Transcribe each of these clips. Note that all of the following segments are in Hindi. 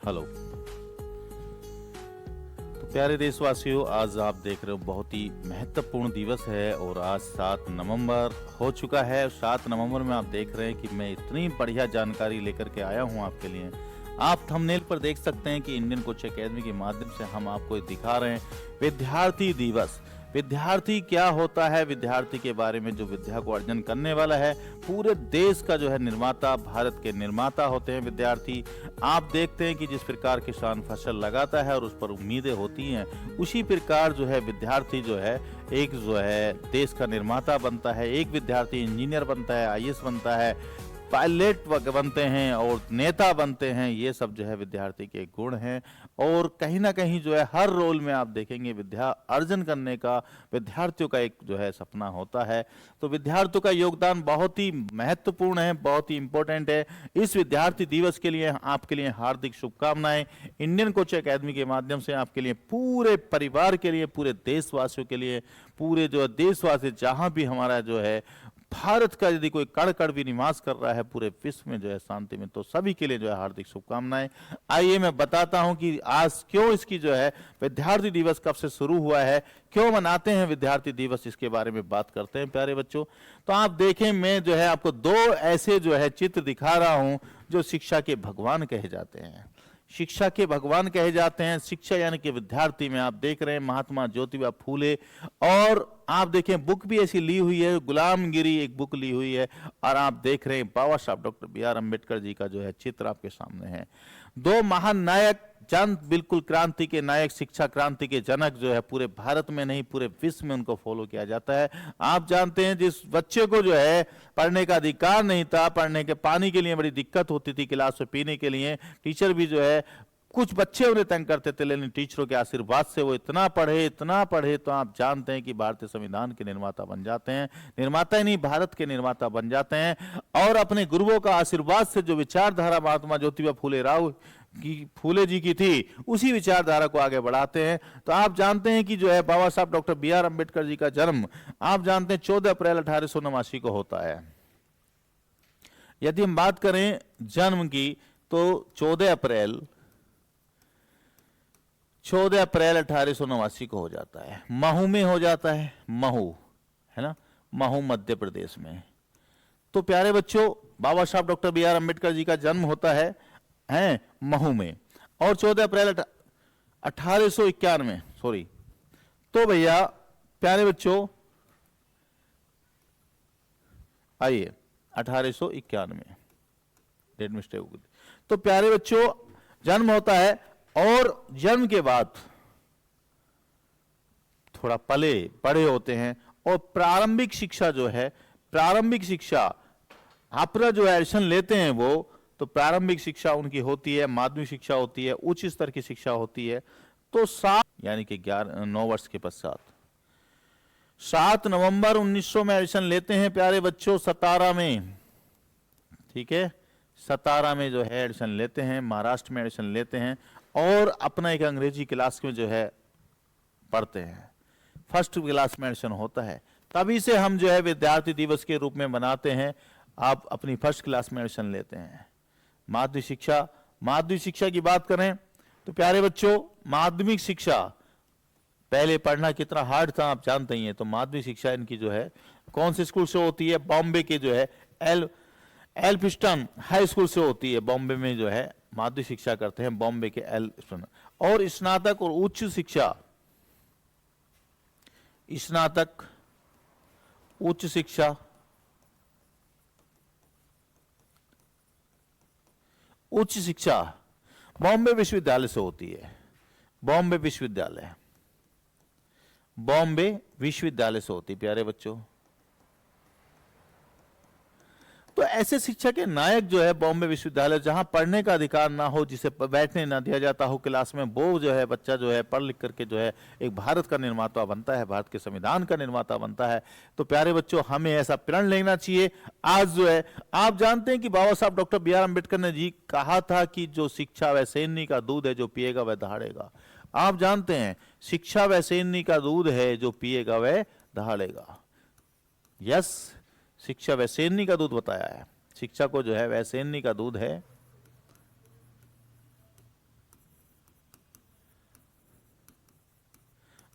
हेलो। तो प्यारे देशवासियों, आज आप देख रहे हो बहुत ही महत्वपूर्ण दिवस है और आज 7 नवंबर हो चुका है। 7 नवंबर में आप देख रहे हैं कि मैं इतनी बढ़िया जानकारी लेकर के आया हूं आपके लिए। आप थंबनेल पर देख सकते हैं कि इंडियन कोच एकेडमी के माध्यम से हम आपको दिखा रहे हैं विद्यार्थी दिवस। विद्यार्थी क्या होता है, विद्यार्थी के बारे में, जो विद्या को अर्जन करने वाला है, पूरे देश का जो है निर्माता, भारत के निर्माता होते हैं विद्यार्थी। आप देखते हैं कि जिस प्रकार किसान फसल लगाता है और उस पर उम्मीदें होती हैं, उसी प्रकार जो है विद्यार्थी जो है एक जो है देश का निर्माता बनता है। एक विद्यार्थी इंजीनियर बनता है, आईएएस बनता है, पायलट बनते हैं और नेता बनते हैं। ये सब जो है विद्यार्थी के गुण हैं और कहीं ना कहीं जो है हर रोल में आप देखेंगे विद्या अर्जन करने का विद्यार्थियों का एक जो है सपना होता है। तो विद्यार्थियों का योगदान बहुत ही महत्वपूर्ण है, बहुत ही इंपॉर्टेंट है। इस विद्यार्थी दिवस के लिए आपके लिए हार्दिक शुभकामनाएं। इंडियन कोच एकेडमी के माध्यम से आपके लिए, पूरे परिवार के लिए, पूरे देशवासियों के लिए, पूरे जो देशवासी जहां भी हमारा जो है भारत का यदि कोई कण कण भी निवास कर रहा है पूरे विश्व में जो है शांति में, तो सभी के लिए जो है हार्दिक शुभकामनाएं। आइए मैं बताता हूं कि आज क्यों इसकी जो है विद्यार्थी दिवस कब से शुरू हुआ है, क्यों मनाते हैं विद्यार्थी दिवस, इसके बारे में बात करते हैं प्यारे बच्चों। तो आप देखें, मैं जो है आपको दो ऐसे जो है चित्र दिखा रहा हूं जो शिक्षा के भगवान कहे जाते हैं। शिक्षा के भगवान कहे जाते हैं। शिक्षा यानी कि विद्यार्थी में आप देख रहे हैं महात्मा ज्योतिबा फूले, और आप देखें बुक भी ऐसी ली हुई है, गुलामगिरी एक बुक ली हुई है, और आप देख रहे हैं बाबा साहब डॉक्टर बी.आर. अम्बेडकर जी का जो है चित्र आपके सामने है। दो महान नायक, जन बिल्कुल क्रांति के नायक, शिक्षा क्रांति के जनक जो है पूरे भारत में नहीं पूरे विश्व में उनको फॉलो किया जाता है। आप जानते हैं जिस बच्चे को जो है पढ़ने का अधिकार नहीं था, पढ़ने के पानी के लिए बड़ी दिक्कत होती थी, क्लास में पीने के लिए टीचर भी जो है कुछ बच्चे उन्हें तंग करते थे, लेकिन टीचरों के आशीर्वाद से वो इतना पढ़े तो आप जानते हैं कि भारतीय संविधान के निर्माता बन जाते हैं। निर्माता ही नहीं, भारत के निर्माता बन जाते हैं। और अपने गुरुओं का आशीर्वाद से जो विचारधारा महात्मा ज्योतिबा फूले जी की थी, उसी विचारधारा को आगे बढ़ाते हैं। तो आप जानते हैं कि जो है बाबा साहब डॉक्टर बी.आर. अम्बेडकर जी का जन्म आप जानते हैं 14 अप्रैल 1889 को होता है। यदि हम बात करें जन्म की तो 14 अप्रैल 1889 को हो जाता है। महू में हो जाता है, महू है ना, महू मध्य प्रदेश में। तो प्यारे बच्चों, बाबा साहब डॉक्टर बी.आर. अम्बेडकर जी का जन्म होता है महू में, और 14 अप्रैल 1891, सॉरी। तो भैया प्यारे बच्चों आइए 1891 डेट मिस्टेक हो गई। तो प्यारे बच्चों जन्म होता है, और जन्म के बाद थोड़ा पले बड़े होते हैं, और प्रारंभिक शिक्षा जो है, प्रारंभिक शिक्षा अपना जो एडमिशन लेते हैं वो, तो प्रारंभिक शिक्षा उनकी होती है, माध्यमिक शिक्षा होती है, उच्च स्तर की शिक्षा होती है। तो 7 यानी कि 9 वर्ष के पश्चात 7 नवंबर 1900 में एडमिशन लेते हैं प्यारे बच्चों, सतारा में। ठीक है, सतारा में जो है एडमिशन लेते हैं, महाराष्ट्र में एडमिशन लेते हैं, और अपना एक अंग्रेजी क्लास में जो है पढ़ते हैं। फर्स्ट क्लास में एडमिशन होता है, तभी से हम जो है विद्यार्थी दिवस के रूप में मनाते हैं। आप अपनी फर्स्ट क्लास में एडमिशन लेते हैं। माध्यमिक शिक्षा की बात करें तो प्यारे बच्चों, माध्यमिक शिक्षा पहले पढ़ना कितना हार्ड था आप जानते ही हैं। तो माध्यमिक शिक्षा इनकी जो है कौन से स्कूल से होती है? बॉम्बे के जो है एल्फिस्टन हाई स्कूल से होती है। बॉम्बे में जो है माध्यमिक शिक्षा करते हैं, बॉम्बे के एल्फिस्टन। और स्नातक और उच्च शिक्षा, स्नातक उच्च शिक्षा बॉम्बे विश्वविद्यालय से होती है। बॉम्बे विश्वविद्यालय से होती है प्यारे बच्चों। तो ऐसे शिक्षा के नायक जो है बॉम्बे विश्वविद्यालय, जहां पढ़ने का अधिकार ना हो, जिसे बैठने ना दिया जाता हो क्लास में, वो जो है बच्चा जो है पढ़ लिख करके जो है एक भारत का निर्माता बनता है, भारत के संविधान का निर्माता बनता है। तो प्यारे बच्चों, हमें ऐसा प्रण लेना चाहिए। आज जो है आप जानते हैं कि बाबा साहब डॉक्टर बी.आर. अम्बेडकर ने जी कहा था कि जो शिक्षा वह सैनी का दूध है, जो पिएगा वह दहाड़ेगा। आप जानते हैं शिक्षा वह सैनी का दूध है, जो पिएगा वह दहाड़ेगा। यस, शिक्षा वैसेनी का दूध बताया है। शिक्षा को जो है वैसेनी का दूध है,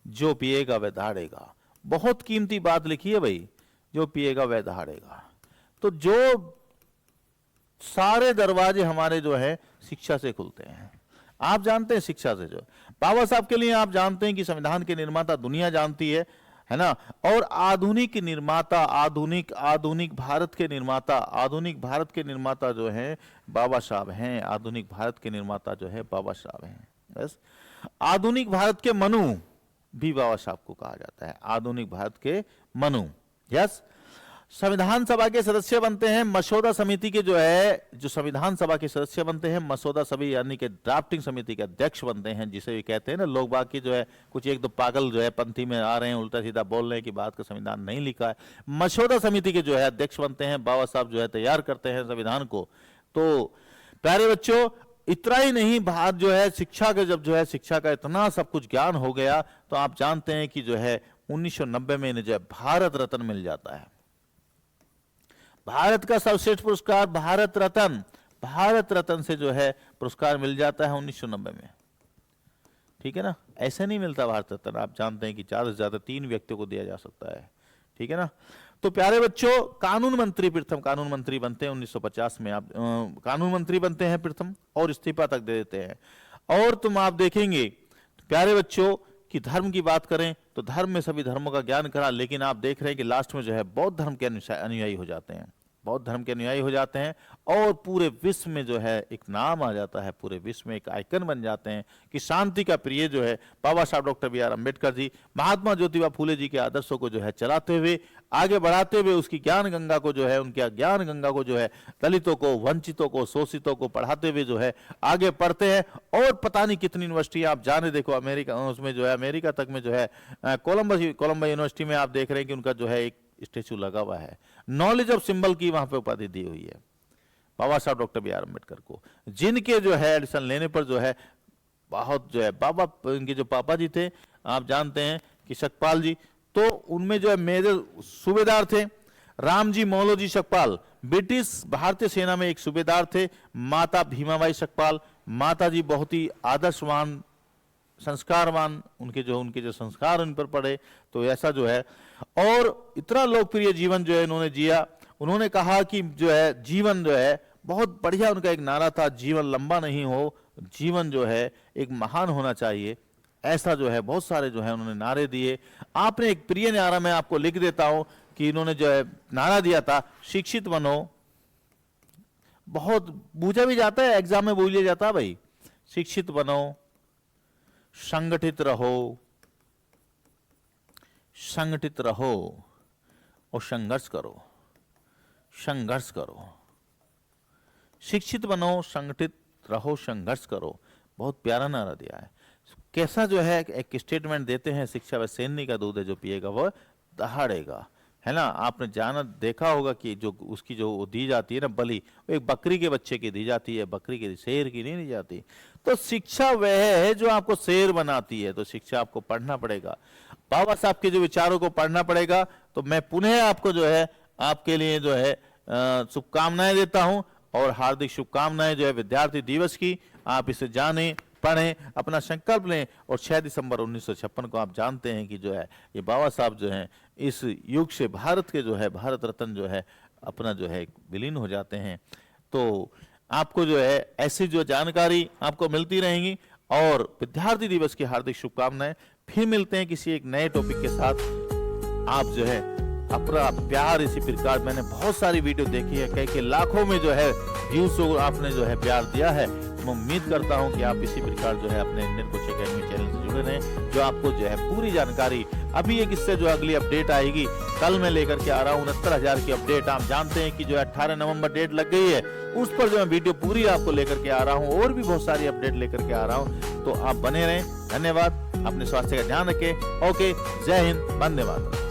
जो पिएगा वह दहाड़ेगा। बहुत कीमती बात लिखी है भाई, जो पिएगा वह दहाड़ेगा। तो जो सारे दरवाजे हमारे जो है शिक्षा से खुलते हैं। आप जानते हैं शिक्षा से जो बाबा साहब के लिए आप जानते हैं कि संविधान के निर्माता दुनिया जानती है ना। और आधुनिक निर्माता, आधुनिक भारत के निर्माता जो है बाबा साहब हैं। आधुनिक भारत के निर्माता जो है बाबा साहब हैं। बस आधुनिक भारत के मनु भी बाबा साहब को कहा जाता है, आधुनिक भारत के मनु। यस, संविधान सभा के सदस्य बनते हैं मसौदा समिति के जो संविधान सभा के सदस्य बनते हैं मसौदा सभी यानी कि ड्राफ्टिंग समिति के अध्यक्ष बनते हैं, जिसे भी कहते हैं ना लोग बाग की जो है कुछ एक दो पागल जो है पंथी में आ रहे हैं, उल्टा सीधा बोल रहे हैं कि बात का संविधान नहीं लिखा है। मसौदा समिति के जो है अध्यक्ष बनते हैं बाबा साहब, जो है तैयार करते हैं संविधान को। तो प्यारे बच्चों, इतना ही नहीं, भारत जो है शिक्षा का जब जो है शिक्षा का इतना सब कुछ ज्ञान हो गया तो आप जानते हैं कि जो है 1990 में इन्हें जो है भारत रत्न मिल जाता है। भारत का सर्वश्रेष्ठ पुरस्कार भारत रत्न से जो है पुरस्कार मिल जाता है 1990 में। ठीक है ना, ऐसे नहीं मिलता भारत रत्न, आप जानते हैं कि ज्यादा से ज्यादा 3 व्यक्तियों को दिया जा सकता है। ठीक है ना। तो प्यारे बच्चों, कानून मंत्री प्रथम कानून मंत्री बनते हैं 1950 में। आप कानून मंत्री बनते हैं प्रथम और इस्तीफा तक दे देते हैं। और तुम आप देखेंगे प्यारे बच्चों कि धर्म की बात करें तो धर्म में सभी धर्मों का ज्ञान करा, लेकिन आप देख रहे हैं कि लास्ट में जो है बौद्ध धर्म के अनुयायी हो जाते हैं, बौद्ध धर्म के अनुयायी हो जाते हैं और पूरे विश्व में जो है एक नाम आ जाता है, पूरे विश्व में एक आइकन बन जाते हैं कि शांति का प्रिय जो है बाबा साहब doctor B are Ambedkar ji Mahatma Jyotiba Phule ji के आदर्शों को जो है चलाते हुए आगे बढ़ाते हुए उसकी ज्ञान गंगा को जो है उनके ज्ञान गंगा को जो है दलितों को, वंचितों को, शोषितों को पढ़ाते हुए जो है आगे बढ़ते हैं। और पता नहीं कितनी यूनिवर्सिटी आप जाने देखो अमेरिका, उसमें जो है अमेरिका तक में जो है कोलंबस यूनिवर्सिटी में आप देख रहे हैं कि उनका जो है एक स्टेचू लगा हुआ है, नॉलेज ऑफ सिंबल की वहां पे उपाधि दी हुई है बाबा साहब डॉक्टर बी आर अम्बेडकर को, जिनके जो है एडिशन लेने पर जो है बहुत जो है बाबा इनके जो पापा जी थे आप जानते हैं कि शकपाल जी, तो उनमें जो है मेजर सूबेदार थे रामजी मौलोजी शकपाल, ब्रिटिश भारतीय सेना में एक सूबेदार थे। माता भीमाबाई शकपाल, माता जी बहुत ही आदर्शवान संस्कारवान, उनके जो संस्कार उन पर पड़े, तो ऐसा जो है। और इतना लोकप्रिय जीवन जो है इन्होंने जिया। उन्होंने कहा कि जो है जीवन जो है बहुत बढ़िया, उनका एक नारा था, जीवन लंबा नहीं हो, जीवन जो है एक महान होना चाहिए। ऐसा जो है बहुत सारे जो है उन्होंने नारे दिए। आपने एक प्रिय नारा मैं आपको लिख देता हूं कि इन्होंने जो है नारा दिया था, शिक्षित बनो। बहुत पूछा भी जाता है, एग्जाम में बोल लिया जाता है भाई, शिक्षित बनो, संगठित रहो और संघर्ष करो, संघर्ष करो। शिक्षित बनो, संगठित रहो, संघर्ष करो। बहुत प्यारा नारा दिया है। कैसा जो है एक स्टेटमेंट देते हैं, शिक्षा व सैन्य का दूध है, जो पिएगा वह दहाड़ेगा, है ना। आपने जाना देखा होगा कि जो उसकी जो दी जाती है ना बलि, वो एक बकरी के बच्चे की दी जाती है, बकरी के शेर की नहीं दी जाती। तो शिक्षा वह है जो आपको शेर बनाती है। तो शिक्षा आपको पढ़ना पड़ेगा, बाबा साहब के जो विचारों को पढ़ना पड़ेगा। तो मैं पुनः आपको जो है आपके लिए जो है शुभकामनाएं देता हूं और हार्दिक शुभकामनाएं जो है विद्यार्थी दिवस की। आप इसे जानें, पढ़ें, अपना संकल्प लें। और 6 दिसंबर 1956 को आप जानते हैं कि जो है ये बाबा साहब जो हैं इस युग से भारत के जो है भारत रत्न जो है अपना जो है विलीन हो जाते हैं। तो आपको जो है ऐसी जो जानकारी आपको मिलती रहेंगी। और विद्यार्थी दिवस की हार्दिक शुभकामनाएं। फिर मिलते हैं किसी एक नए टॉपिक के साथ। आप जो है अपना प्यार इसी प्रकार, मैंने बहुत सारी वीडियो देखी है, कई के लाखों में जो है व्यूज आपने जो है प्यार दिया है। मैं उम्मीद करता हूं कि आप इसी प्रकार जो है अपने इंडियन कोच एकेडमी चैनल से जुड़े रहें, जो आपको जो है पूरी जानकारी। अभी एक इससे जो अगली अपडेट आएगी, कल मैं लेकर के आ रहा हूँ 69,000 की अपडेट। आप जानते हैं कि जो 18 नवंबर डेट लग गई है, उस पर जो है वीडियो पूरी आपको लेकर के आ रहा हूँ और भी बहुत सारी अपडेट लेकर के आ रहा हूँ। तो आप बने रहें। धन्यवाद। अपने स्वास्थ्य का ध्यान रखें। ओके, जय हिंद, वंदे मातरम।